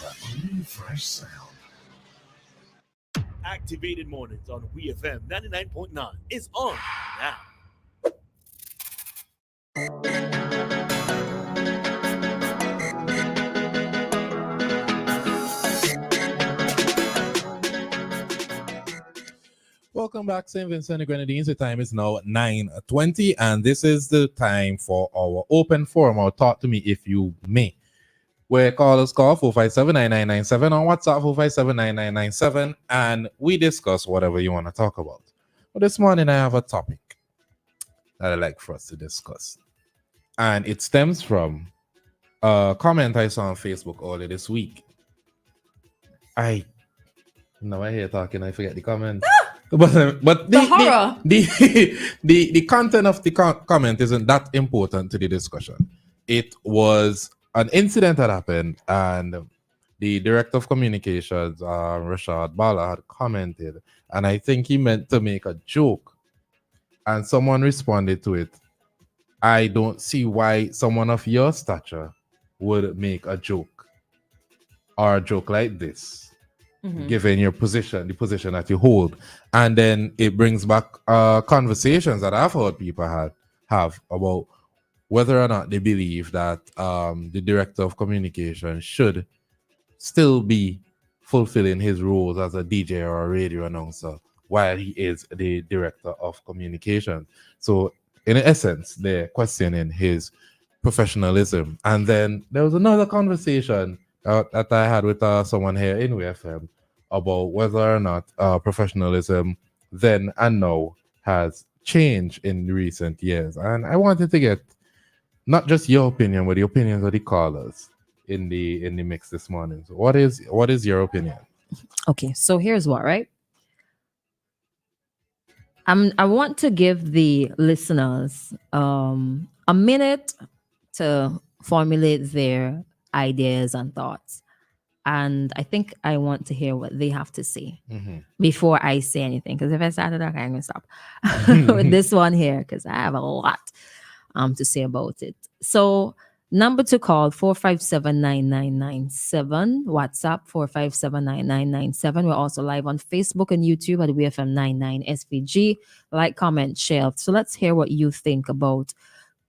New fresh sound. Activated Mornings on WEFM 99.9 is on now. Welcome back, St. Vincent and Grenadines. The time is now 9:20, and this is the time for our open forum, or Talk to Me If You May, where callers call 457-9997 on WhatsApp 457-9997, and we discuss whatever you want to talk about. But this morning I have a topic that I'd like for us to discuss, and it stems from a comment I saw on Facebook earlier this week. Now I hear talking, I forget the comment. But The horror. the content of the comment isn't that important to the discussion. It was an incident that happened, and the director of communications, Rashad Bala, had commented, and I think he meant to make a joke, and someone responded to it. I don't see why someone of your stature would make a joke or a joke like this. Given your position, the position that you hold. And then it brings back conversations that I've heard people have about whether or not they believe that the director of communication should still be fulfilling his roles as a DJ or a radio announcer while he is the director of communication. So in essence, they're questioning his professionalism. And then there was another conversation that I had with someone here in WFM about whether or not professionalism then and now has changed in recent years. And I wanted to get not just your opinion, but the opinions of the callers in the mix this morning. So what is your opinion? Okay, so here's what, right? I want to give the listeners a minute to formulate their ideas and thoughts. And I think I want to hear what they have to say before I say anything. Because if I started, I'm going to stop with this one here, because I have a lot to say about it. So number to call, 457-9997. WhatsApp, 457-9997. We're also live on Facebook and YouTube at WFM99 SVG. Like, comment, share. So let's hear what you think about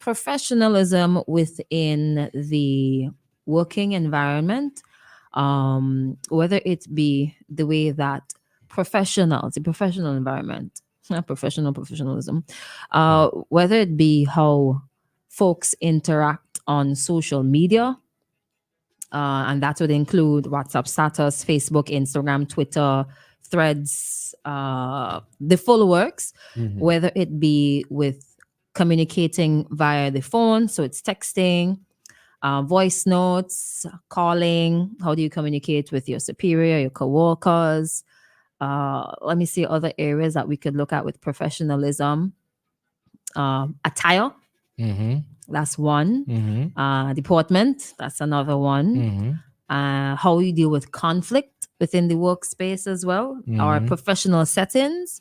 professionalism within the working environment, whether it be the way that the professional environment, professionalism, whether it be how folks interact on social media, and that would include WhatsApp status, Facebook, Instagram, Twitter, Threads, the full works, whether it be with communicating via the phone, so it's texting, voice notes, calling. How do you communicate with your superior, your coworkers? Let me see other areas that we could look at with professionalism. Attire, that's one. Deportment, that's another one. How you deal with conflict within the workspace as well, or professional settings.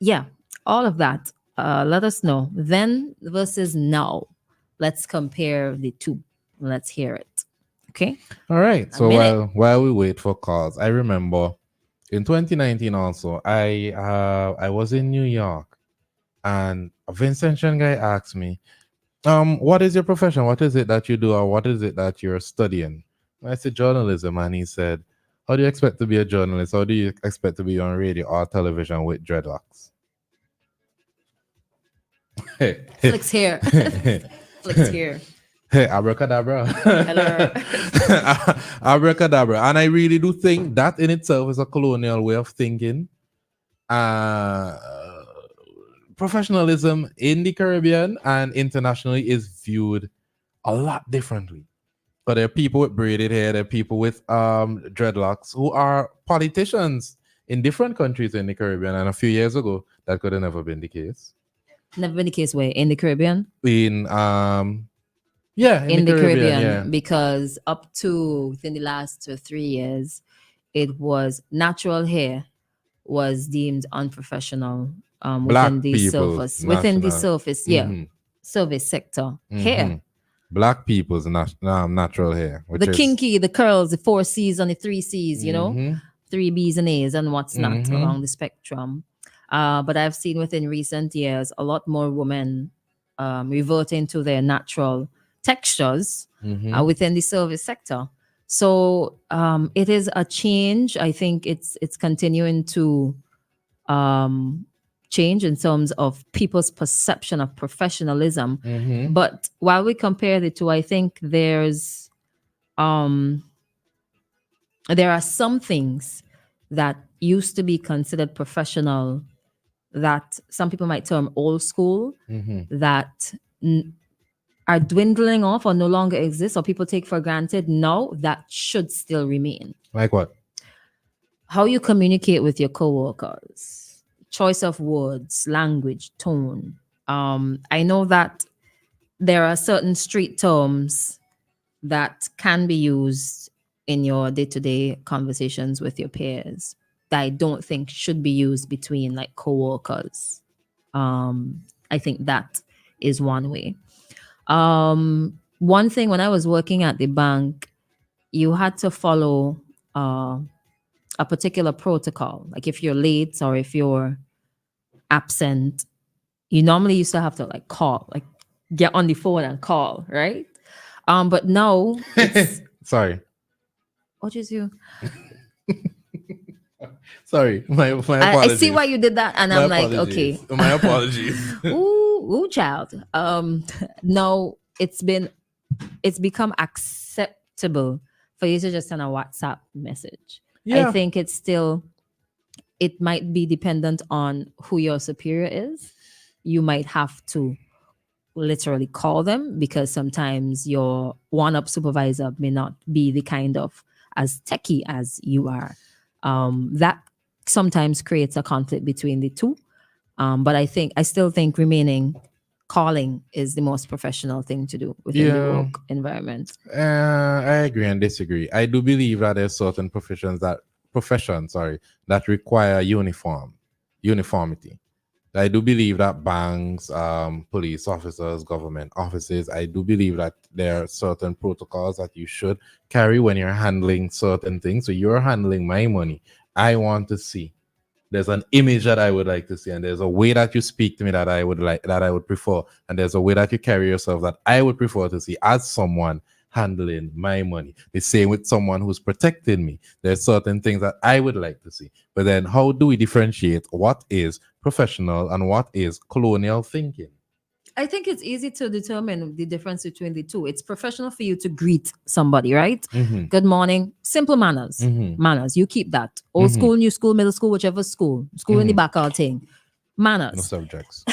Yeah, all of that. Let us know. Then versus now. Let's compare the two. Let's hear it. Okay. All right. So while we wait for calls, I remember in 2019 also, I was in New York, and a Vincentian guy asked me, what is your profession? What is it that you do, or what is it that you're studying? And I said journalism, and he said, how do you expect to be a journalist? How do you expect to be on radio or television with dreadlocks? Flicks here. Flicks here. Hey, abracadabra. Hello. Abracadabra. And I really do think that in itself is a colonial way of thinking. Professionalism in the Caribbean and internationally is viewed a lot differently. But there are people with braided hair, there are people with dreadlocks who are politicians in different countries in the Caribbean. And a few years ago, that could have never been the case. Never been the case where in the Caribbean? In the Caribbean, yeah. Because up to within the last 3 years, it was natural hair was deemed unprofessional within the surface, service sector. Hair. Black people's natural hair, which The is kinky, the curls, the 4 C's and the 3 C's, you know, Mhm. 3 B's and A's and what's not Mhm. along the spectrum. But I've seen within recent years a lot more women reverting to their natural textures Mhm. within the service sector. So it is a change. I think it's continuing to change in terms of people's perception of professionalism. Mhm. But while we compare the two, I think um, there are some things that used to be considered professional that some people might term old school Mhm. that are dwindling off or no longer exist or people take for granted. No, that should still remain. Like what? How you communicate with your coworkers, choice of words, language, tone. I know that there are certain street terms that can be used in your day-to-day conversations with your peers that I don't think should be used between like coworkers. I think that is one way. One thing when I was working at the bank, you had to follow a particular protocol. Like if you're late or if you're absent, you normally used to have to like call, like get on the phone and call, right? But now it's Sorry. what is you? Sorry. My I apologies. see why you did that, and My I'm like, apologies. okay. My apologies. ooh, child. No, it's become acceptable for you to just send a WhatsApp message. I Yeah. think it might be dependent on who your superior is. You might have to literally call them because sometimes your one-up supervisor may not be the kind of as techie as you are. That sometimes creates a conflict between the two. But I still think calling is the most professional thing to do within the Yeah. work environment. I agree and disagree. I do believe that there's certain professions that require uniformity. I do believe that banks, police officers, government offices, I do believe that there are certain protocols that you should carry when you're handling certain things. So you're handling my money. I want to see. There's an image that I would like to see, and there's a way that you speak to me that I would prefer, and there's a way that you carry yourself that I would prefer to see as someone handling my money. The same with someone who's protecting me. There's certain things that I would like to see. But then how do we differentiate what is professional and what is colonial thinking? I think it's easy to determine the difference between the two. It's professional for you to greet somebody, right? Mhm. Good morning. Simple manners. Mhm. Manners. You keep that. Old Mhm. school, new school, middle school, whichever school. School in the Mhm. back all thing. No Manners. subjects.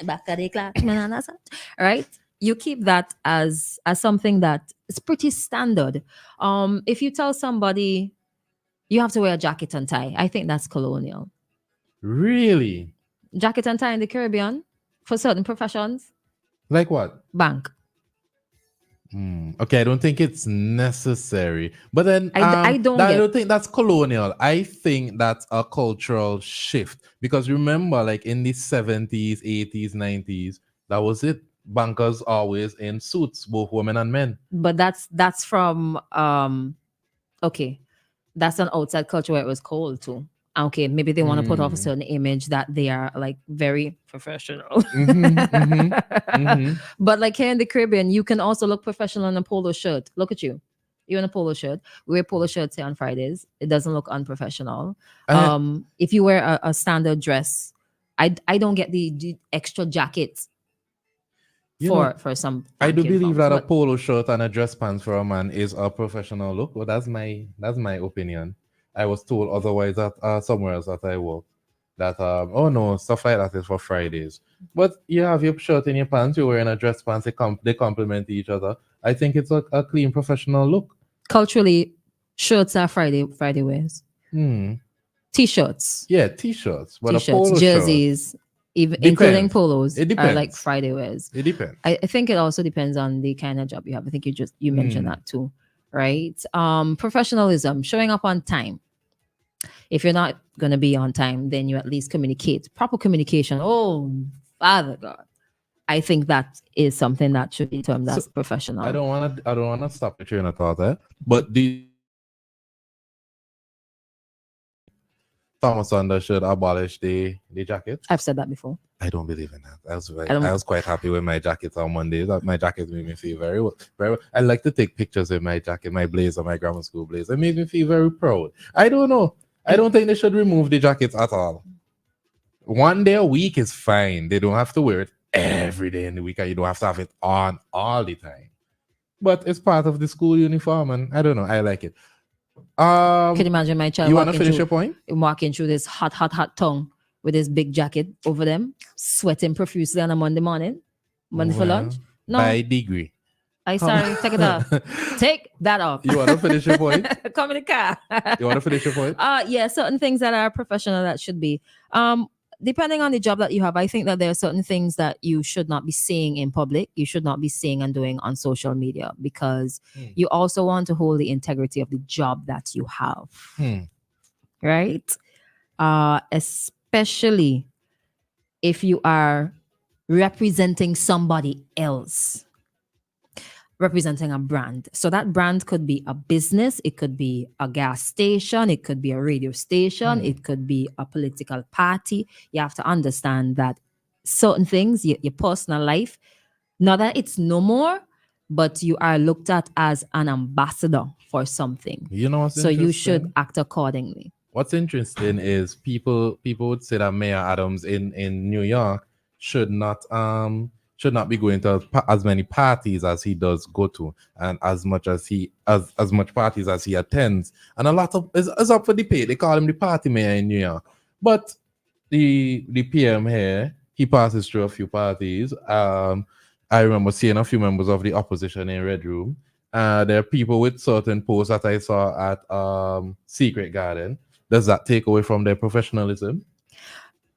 Back of the class. Manners. Right? You keep that as something that is pretty standard. If you tell somebody you have to wear a jacket and tie, I think that's colonial. Really? Jacket and tie in the Caribbean for certain professions, Like what? bank. Okay, I don't think it's necessary. But then I don't I get. don't think that's colonial. I think that's a cultural shift. Because remember, like in the 70s, 80s, 90s, that was it. Bankers always in suits, both women and men. But that's from okay, that's an outside culture where it was cold too. Okay, maybe they want to put off a certain image that they are like very professional. But like here in the Caribbean, you can also look professional in a polo shirt. Look at you. You're in a polo shirt. We wear polo shirts here on Fridays. It doesn't look unprofessional. If you wear a standard dress, I don't get the extra jackets for some I do banking believe firms, that a but polo shirt and a dress pants for a man is a professional look. But that's my opinion. I was told otherwise at somewhere else that I work that oh no, stuff like that is for Fridays. But you have your shirt and your pants, you're wearing a dress pants, they complement each other. I think it's a clean professional look. culturally, shirts are Friday wears. T-shirts, Yeah, t-shirts, but a t-shirts, polo shirt. jerseys, even including Depends. polos, It are like depends. Friday wears. It depends. I think it also depends on the kind of job you have. I think you mentioned that too, right? Professionalism, showing up on time. If you're not gonna be on time, then you at least communicate. Proper communication. Oh, Father God. I think that is something that should be termed as professional. I don't wanna stop the train of thought there. But the Thomas Saunders should abolish the jacket. I've said that before. I don't believe in that. I was quite happy with my jacket on Mondays. My jacket made me feel very well. I like to take pictures with my jacket, my blazer, my grammar school blazer. It made me feel very proud. I don't know. I don't think they should remove the jackets at all. One day a week is fine. They don't have to wear it every day in the week, and you don't have to have it on all the time. But it's part of the school uniform, and I don't know. I like it. Can you imagine my child? You want to finish your point? Walking through this hot tongue with his big jacket over them, sweating profusely on a Monday morning, for lunch. No, by degree. Sorry, take it off. Take that off. You want to finish your point? Come in the car. You want to finish your point? Yeah, certain things that are professional that should be. Depending on the job that you have, I think that there are certain things that you should not be saying in public. You should not be saying and doing on social media because you also want to hold the integrity of the job that you have. Right? Especially if you are representing somebody else, representing a brand. So that brand could be a business, it could be a gas station, it could be a radio station, it could be a political party. You have to understand that certain things, your personal life, not that it's no more, but you are looked at as an ambassador for something. You know what's so you should act accordingly. What's interesting is people would say that Mayor Adams in New York should not be going to as many parties as he does go to, and as much parties as he attends, and a lot of is up for debate. They call him the party mayor in New York, but the PM here, he passes through a few parties. I remember seeing a few members of the opposition in Red Room. There are people with certain posts that I saw at Secret Garden. Does that take away from their professionalism?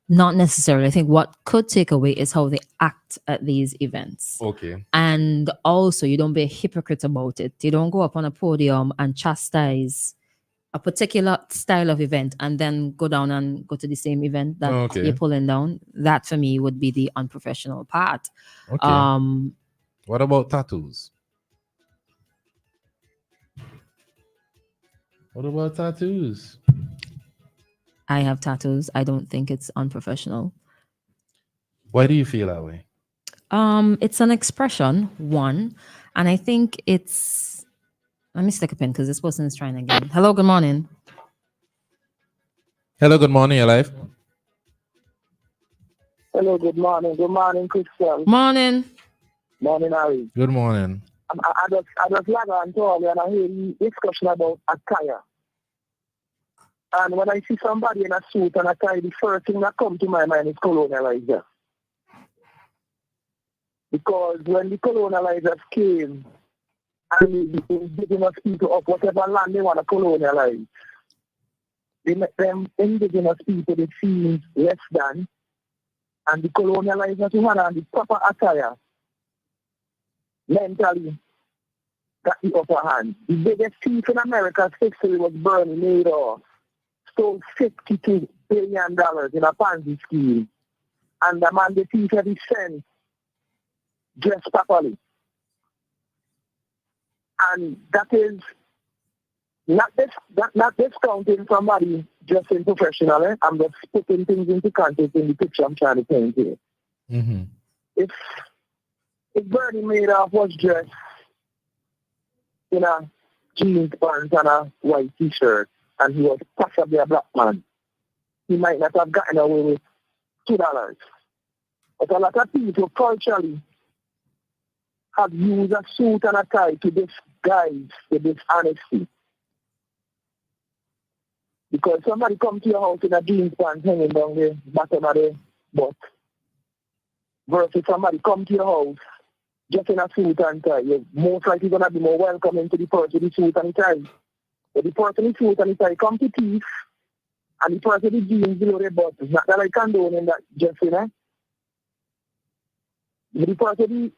Not necessarily. I think what could take away is how they act at these events. Okay. And also, you don't be a hypocrite about it. You don't go up on a podium and chastise a particular style of event and then go down and go to the same event that you're pulling down. That, for me, would be the unprofessional part. Okay. What about tattoos? What about tattoos? I have tattoos. I don't think it's unprofessional. Why do you feel that way? It's an expression, one, and I think it's. Let me stick a pin because this person is trying again. Hello, good morning. Hello, good morning, your life. Hello, good morning. Good morning, Christal. Morning. Morning, Harry. Good morning. I just log on to all and I hear the discussion about attire. And when I see somebody in a suit and a tie, the first thing that comes to my mind is colonializer. Because when the colonializers came and the indigenous people of whatever land they want to colonialize, they make them indigenous people they feel less than, and the colonializers who had on the proper attire mentally got the upper hand. The biggest thief in America's history was Bernie Madoff. Stole $52 billion in a Ponzi scheme. And the man, the thief, every cent, dressed properly. And that is not discounting somebody dressing professionally. I'm just putting things into context in the picture I'm trying to paint here. Mm-hmm. If Bernie Madoff was dressed in a jeans pants and a white t-shirt, and he was possibly a black man, he might not have gotten away with $2. But a lot of people culturally have used a suit and a tie to disguise the dishonesty. Because somebody come to your house in a jeans pants hanging down the bottom of the butt, versus somebody come to your house just in a suit and tie, you're most likely going to be more welcoming to the person in the suit and tie. But the person in the suit and the tie come to thief, and the person in the jeans below their butt. It's not that I condone in that, just, you know. But the person in the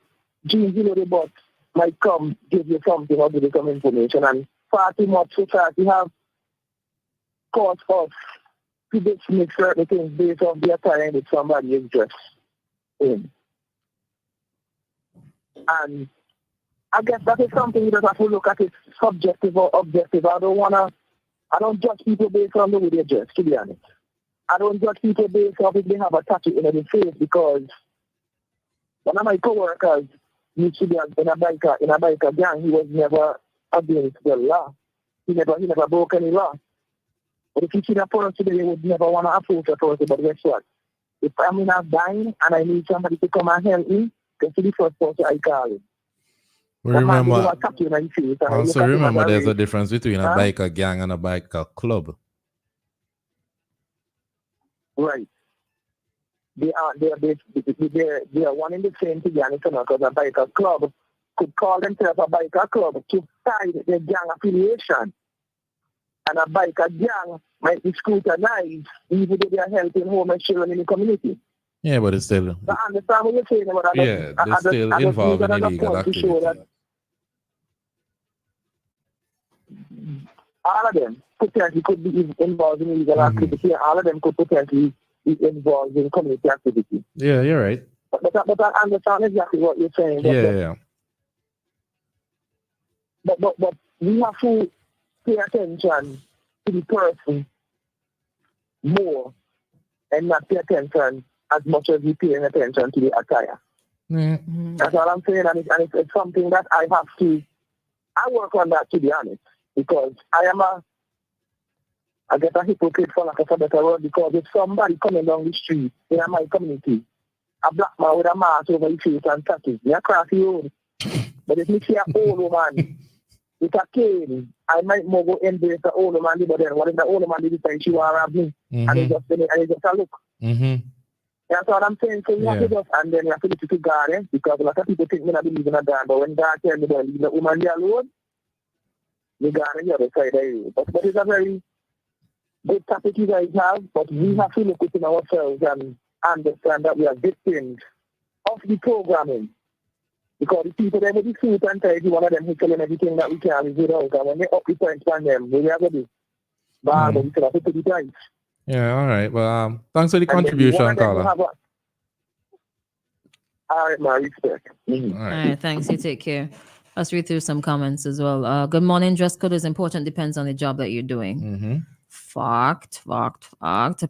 jeans below their butt might come, give you something or give you some information, and far too much society have caused us to dismiss certain things based on the attire that somebody is dressed in. And I guess that is something you just have to look at it subjective or objective. I don't judge people based on the way they dress, to be honest. I don't judge people based on if they have a tattoo in their face, because one of my coworkers used to be in a biker gang. He was never against the law. He never broke any law. But if you see that person today, you would never want to approach a person. But guess what? If I'm in a bind and I need somebody to come and help me, that's the first person I call him. Remember, also remember there's a difference between a biker gang and a biker club. Right. They are one in the same thing, because a biker club could call themselves a biker club to hide their gang affiliation. And a biker gang might be scrutinized even though they are helping homeless children in the community. Yeah, but it's still... I understand what you're saying about that. Yeah, they're still involved in illegal activity. All of them potentially could be involved in illegal activity, and all of them could potentially be involved in community activity. Yeah, you're right. But I understand exactly what you're saying. But we have to pay attention to the person more and not pay attention as much as we pay attention to the attire. Mm-hmm. That's all I'm saying, and it's something that I work on that, to be honest, because I get a hypocrite, for lack of a better word, because if somebody coming down the street in my community, a black man with a mask over his face and tattoos, me a cross the road. But if me see an old woman with a cane, I might more go embrace the old woman, but then what if the old woman did say she want to rob me? And it just a look. That's what I'm saying. So you have to just, and then you have to listen to God, because a lot of people think me not believe in a God, but when God tells me to leave the woman there alone, the God on the other side of you. But it's a very good topic you guys have, but we have to look within ourselves and understand that we are victims of the programming. Because the people that with the suit and tie, one of them who's telling everything that we can is without, and when they up the points on them, we are going to do. But we still have to put the price. Yeah, all right. Well, thanks for the contribution, Carla. All right, my respect. All right, thanks. You take care. Let's read through some comments as well. Good morning. Dress code is important. Depends on the job that you're doing. Fact. A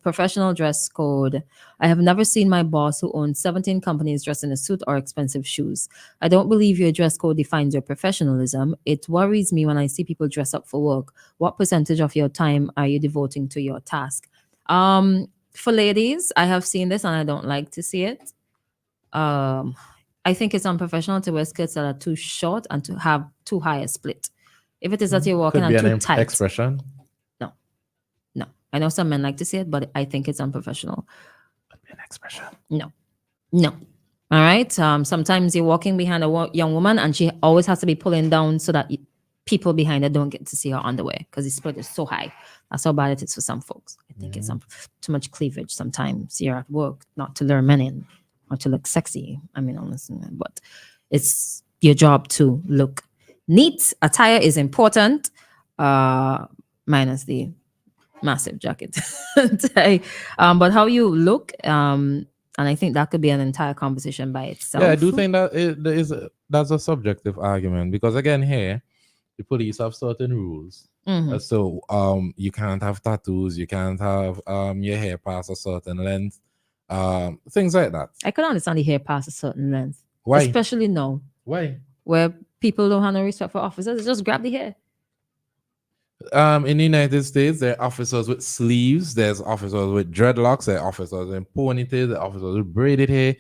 professional dress code. I have never seen my boss, who owns 17 companies, dress in a suit or expensive shoes. I don't believe your dress code defines your professionalism. It worries me when I see people dress up for work. What percentage of your time are you devoting to your task? For ladies, I have seen this and I don't like to see it. I think it's unprofessional to wear skirts that are too short and to have too high a split. If it is that you're walking on too tight. Expression? No. I know some men like to say it, but I think it's unprofessional. Could be an expression. No. All right. Sometimes you're walking behind a young woman and she always has to be pulling down so that people behind her don't get to see her underwear because the split is so high. That's how bad it is for some folks. I think it's too much cleavage. Sometimes you're at work not to lure men in or to look sexy. I mean, honestly, but it's your job to look neat. Attire is important, minus the massive jacket. But how you look, and I think that could be an entire conversation by itself. Yeah, I do think that that's a subjective argument, because again, here the police have certain rules. So you can't have tattoos, you can't have your hair past a certain length, things like that. I could understand the hair past a certain length. Why? Especially now. Why? Where people don't have no respect for officers, they just grab the hair. In the United States, there are officers with sleeves, there's officers with dreadlocks, there are officers in ponytails, there are officers with braided hair.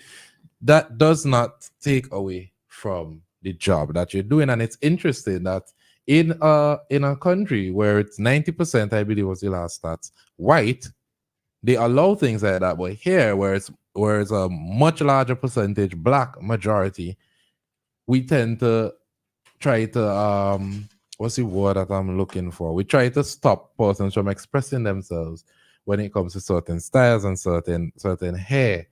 That does not take away from the job that you're doing. And it's interesting that in a country where it's 90%, I believe was the last stats, white, they allow things like that. But here, where it's a much larger percentage black majority, we tend to try to what's the word that I'm looking for? We try to stop persons from expressing themselves when it comes to certain styles and certain hair.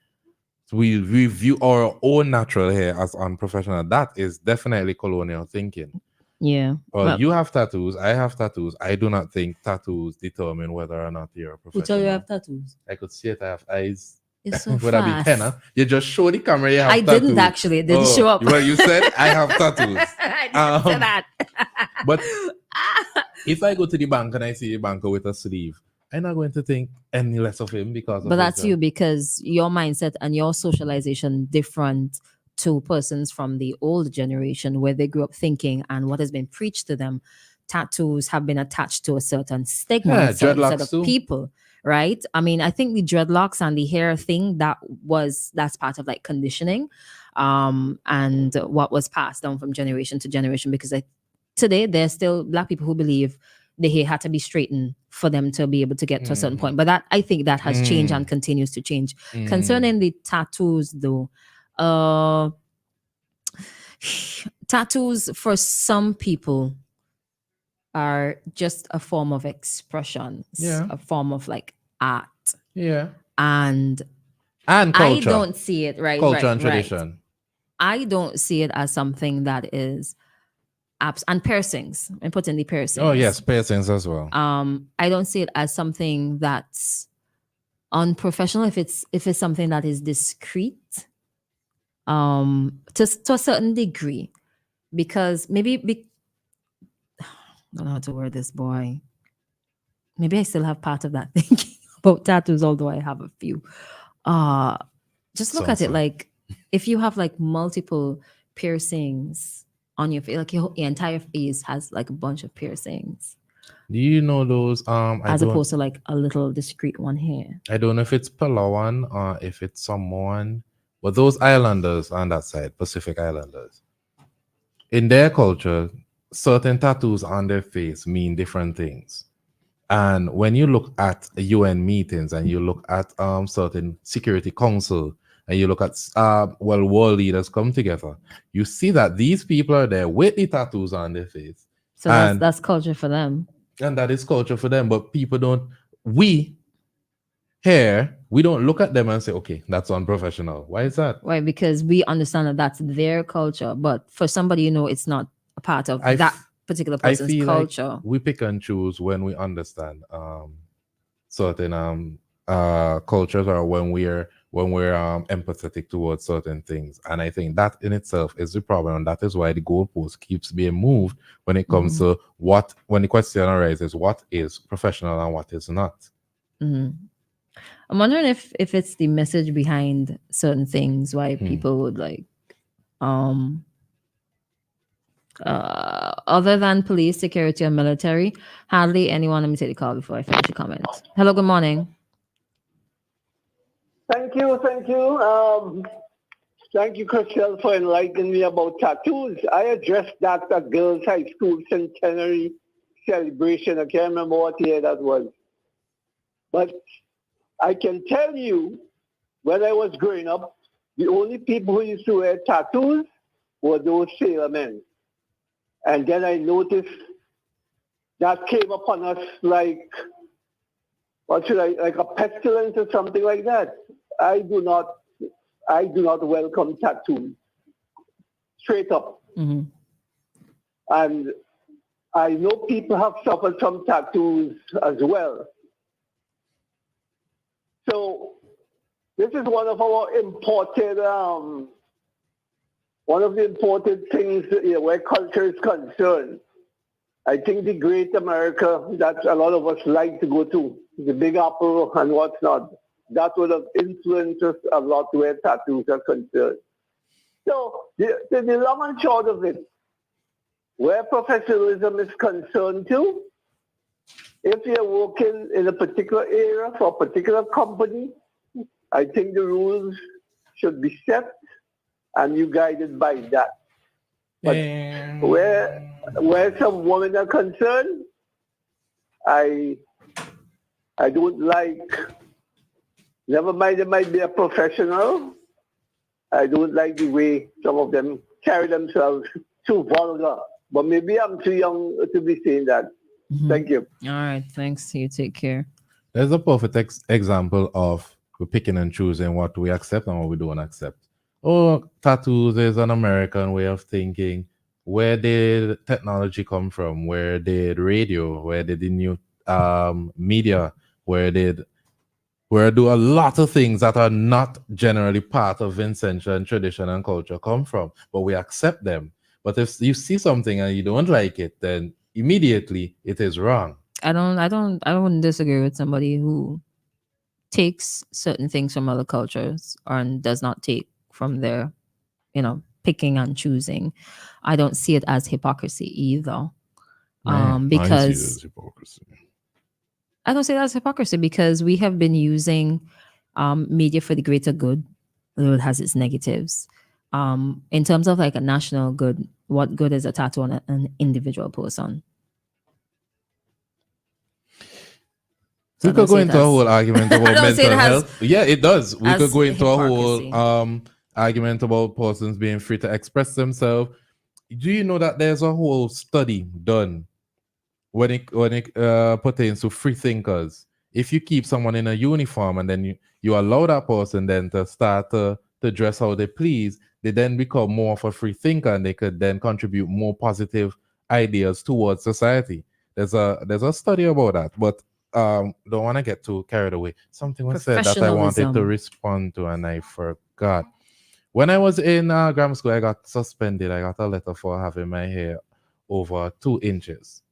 So we view our own natural hair as unprofessional. That is definitely colonial thinking. Yeah. Well, you have tattoos. I have tattoos. I do not think tattoos determine whether or not you're a professional. Which of you have tattoos? I could see it. I have eyes. It's so Would that be fast. henna? You just show the camera you have I tattoos. didn't actually. It didn't show up. Well, you said I have tattoos. I didn't say Um, that. But if I go to the bank and I see a banker with a sleeve, I'm not going to think any less of him because of But that's his, you because your mindset and your socialization different to persons from the old generation where they grew up thinking and what has been preached to them. Tattoos have been attached to a certain stigma, Yeah, a certain set dreadlocks of too. people, right? I mean, I think the dreadlocks and the hair thing that's part of like conditioning, and what was passed down from generation to generation. Because today there's still Black people who believe the hair had to be straightened for them to be able to get to a certain point. But that I think that has changed and continues to change. Concerning the tattoos, though, tattoos for some people are just a form of expression, Yeah. a form of like art, Yeah. and And culture. I don't see it culture and right. tradition. I don't see it as something that is and piercings. And put in the piercings. Oh yes, piercings as well. I don't see it as something that's unprofessional if it's something that is discreet, to a certain degree, because maybe I don't know how to word this, boy. Maybe I still have part of that thinking about tattoos, although I have a few. Just look at it like if you have like multiple piercings on your face, like your entire face has like a bunch of piercings. Do you know those? As opposed to like a little discreet one here. I don't know if it's Palawan or if it's someone, but those islanders on that side, Pacific Islanders, in their culture, certain tattoos on their face mean different things. And when you look at UN meetings and you look at certain Security Council and you look at world leaders come together, you see that these people are there with the tattoos on their face. So that's culture for them. And that is culture for them. But people don't, we don't look at them and say, okay, that's unprofessional. Why is that? Right, because we understand that that's their culture. But for somebody, it's not a part of that particular person's culture. Like we pick and choose when we understand certain cultures, or when we're empathetic towards certain things. And I think that in itself is the problem, and that is why the goalpost keeps being moved when it comes to when the question arises, what is professional and what is not. I'm wondering if it's the message behind certain things, why people would like other than police, security, and military, hardly anyone. Let me take the call before I finish the comment. Hello, good morning. Thank you. Thank you, Christal, for enlightening me about tattoos. I addressed that at Girls High School centenary celebration. I can't remember what year that was. But I can tell you, when I was growing up, the only people who used to wear tattoos were those sailormen. And then I noticed that came upon us like a pestilence or something like that. I do not welcome tattoos. Straight up. Mm-hmm. And I know people have suffered from tattoos as well. So this is one of our important, one of the important things where culture is concerned. I think the great America that a lot of us like to go to, the Big Apple and what's not, that would have influenced us a lot where tattoos are concerned. So the long and short of it, where professionalism is concerned too, if you're working in a particular area for a particular company, I think the rules should be set and you guided by that. But where some women are concerned, I don't like, never mind it might be a professional, I don't like the way some of them carry themselves too vulgar. But maybe I'm too young to be saying that. Mm-hmm. Thank you. All right, thanks. You take care. There's a perfect example of we're picking and choosing what we accept and what we don't accept. Oh, tattoos is an American way of thinking. Where did technology come from? Where did radio? Where did the new media? Where did where do a lot of things that are not generally part of Vincentian tradition and culture come from, but we accept them. But if you see something and you don't like it, then immediately it is wrong. I wouldn't disagree with somebody who takes certain things from other cultures and does not take from their, picking and choosing. I don't see it as hypocrisy either. I see it Because as hypocrisy. I don't say that's hypocrisy because we have been using media for the greater good, though it has its negatives. In terms of like a national good, what good is a tattoo on an individual person? So We could go into a whole argument about don't say it mental has- health. Yeah, it does. We as could go into a hypocrisy. whole argument about persons being free to express themselves. Do you know that there's a whole study done when it pertains to free thinkers? If you keep someone in a uniform and then you allow that person then to start to dress how they please, they then become more of a free thinker and they could then contribute more positive ideas towards society. There's a study about that, but don't want to get too carried away. Something was said that I wanted to Professionalism. respond to and I forgot. When I was in grammar school, I got suspended. I got a letter for having my hair over 2 inches.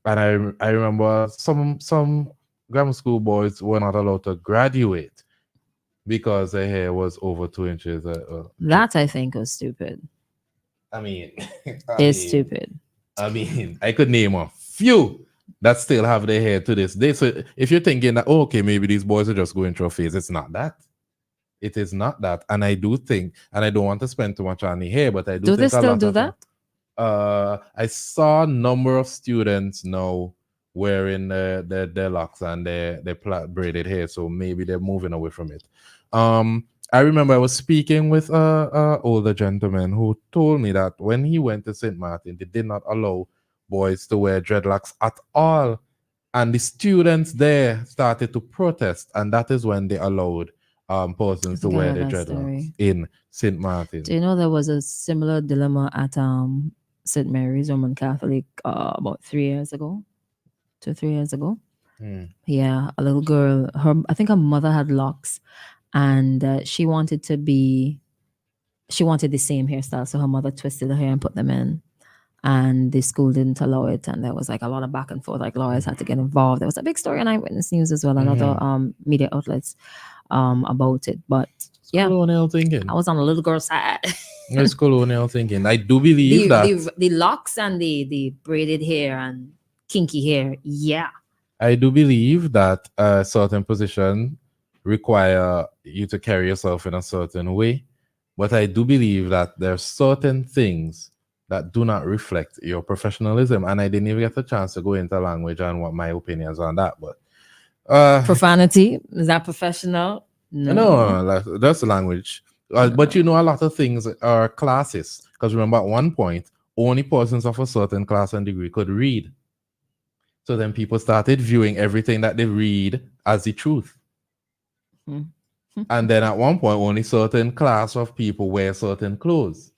And I remember some grammar school boys were not allowed to graduate because their hair was over 2 inches. That I think was stupid. I mean, It's stupid. I mean, I could name a few that still have their hair to this day. So if you're thinking that, okay, maybe these boys are just going through a phase, it's not that. It is not that. And I do think, and I don't want to spend too much on the hair, but I do Do they think a still lot do of that? I saw a number of students now wearing their locks and their braided hair, so maybe they're moving away from it. I remember I was speaking with a older gentleman who told me that when he went to St. Martin, they did not allow boys to wear dreadlocks at all, and the students there started to protest, and that is when they allowed persons I to think I wear heard their that dreadlocks story. in St. Martin. Do you know there was a similar dilemma at St. Mary's Roman Catholic about 3 years ago, 2-3 years ago? Hmm. Yeah, a little girl. I think her mother had locks, and she wanted the same hairstyle. So her mother twisted her hair and put them in, and the school didn't allow it. And there was like a lot of back and forth. Like lawyers had to get involved. There was a big story on Eyewitness News as well, and other media outlets about it. But yeah, Colonial thinking. I was on the little girl's side. It's colonial thinking. I do believe that. The locks and the braided hair and kinky hair. Yeah. I do believe that a certain position require you to carry yourself in a certain way, but I do believe that there are certain things that do not reflect your professionalism, and I didn't even get a chance to go into language and what my opinions on that. But Profanity, is that professional? no, that's language. But you know, a lot of things are classes, because remember, at one point, only persons of a certain class and degree could read. So then people started viewing everything that they read as the truth. And then at one point, only certain class of people wear certain clothes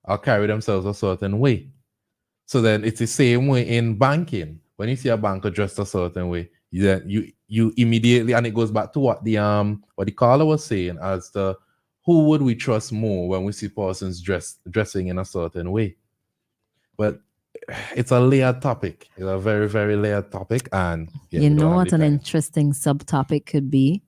or carry themselves a certain way. So then it's the same way in banking. When you see a banker dressed a certain way, you immediately, and it goes back to what the caller was saying as to who would we trust more when we see persons dressing in a certain way. But it's a layered topic. It's a very, very layered topic. And yeah, You we don't know have what the an time. interesting subtopic could be?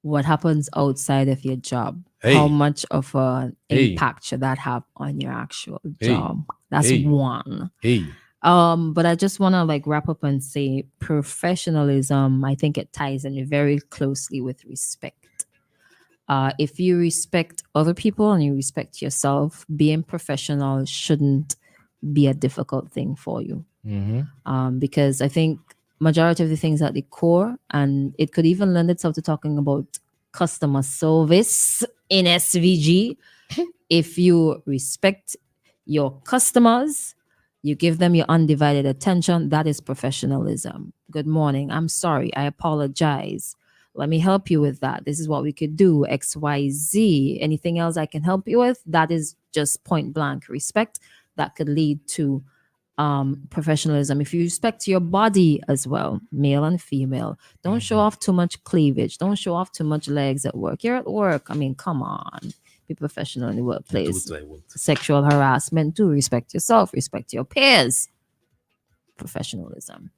What happens outside of your job? Hey. How much of an Hey. impact should that have on your actual Hey. job? That's Hey. one. Hey, But I just want to like wrap up and say professionalism, I think it ties in very closely with respect. If you respect other people and you respect yourself, being professional shouldn't be a difficult thing for you. Because I think majority of the things at the core, and it could even lend itself to talking about customer service in SVG. If you respect your customers, you give them your undivided attention, that is professionalism. Good morning. I'm sorry. I apologize. Let me help you with that. This is what we could do. XYZ. Anything else I can help you with? That is just point blank respect that could lead to professionalism, if you respect your body as well, male and female, don't show off too much cleavage, don't show off too much legs at work. You're at work. I mean, come on, be professional in the workplace. Sexual harassment, do respect yourself, respect your peers. Professionalism.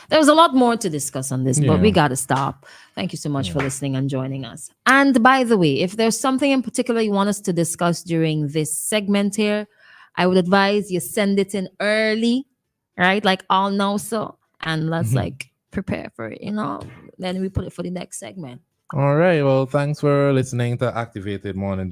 There was a lot more to discuss on this, but we got to stop. Thank you so much for listening and joining us. And by the way, if there's something in particular you want us to discuss during this segment here, I would advise you send it in early, right? Like all now, so, and let's like prepare for it, Then we put it for the next segment. All right. Well, thanks for listening to Activated Morning